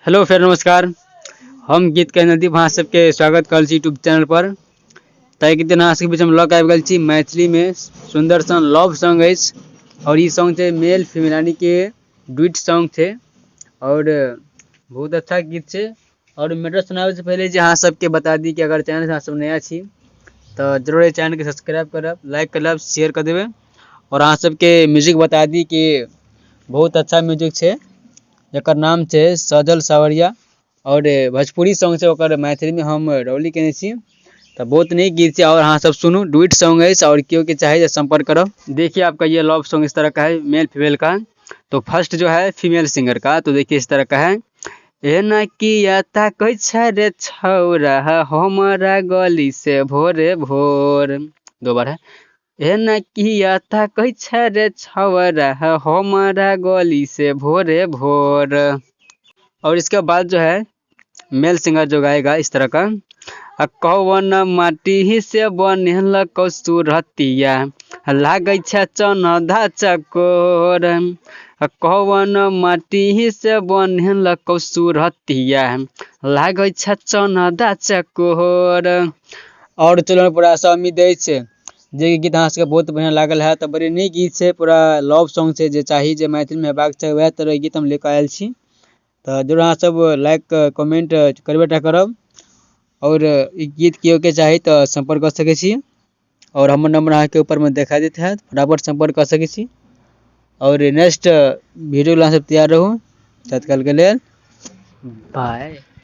Hello फिर नमस्कार। हम गीत के नदीप अहाँ सबके स्वागत कर यूट्यूब चैनल पर। ताकि कि दिन अहाँ सबके बीच में लॉक आबि गेल छी मैथिली में सुंदर सन लव सॉन्ग अछि और ये सॉन्ग थे मेल फीमेल यानी कि डुइट सॉन्ग थे और बहुत अच्छा गीत है। और मैटर सुनावे से पहले जी अहाँ सबके बता दी कि अगर चैनल से अहाँ सब नया छी तो जरूर ये चैनल के सब्सक्राइब करब, लाइक करब, शेयर कर देवे। और अहाँ सबके म्यूजिक बता दी कि बहुत अच्छा म्यूजिक है, जकर नाम है सजल सावरिया और भोजपुरी सॉन्ग से ओकर मैथिली में हम रौली केने छी। तो बहुत नीक गीत है और हाँ सब सुनू, डुइट सॉन्ग है और क्यों के चाहे संपर्क करो। देखिए आपका ये लव सॉन्ग इस तरह का है मेल फीमेल का। तो फर्स्ट जो है फीमेल सिंगर का, तो देखिए इस तरह का है। एना किया ताकै छै रे छौरा हमरा गली से भोरे भोर। दो बार है। एना किया ताकै छै रे छौरा हमरा गली से भोरे भोर। और इसके बाद जो है मेल सिंगर जो गाएगा इस तरह का। कौन माटी से बनेलकौ सुरतिया लागै छै चनधा चकोर। कौन माटी से बनेलकौ सुरतिया लागै छै चनधा चकोर। और चलो पूरा उम्मीद अछि जे गीत अहाँ सबके बहुत बढ़िया लागल है। तो बड़ी नीक गीत है, पूरा लव सॉन्ग से जे चाही जे मैथिली में हेबाक चाही वएह तरह गीत हम लेकर आयल छी। तो जरूर अहाँ सब लाइक कमेंट करबेटा करब और गीत केओ के चाही तो संपर्क कर सके छी। और हमर नंबर अहाँ के ऊपर में देखा देते हैं, फटाफट संपर्क कर सके छी। और नेक्स्ट वीडियो ला सब तैयार रहू तत्काल के लिए बाय।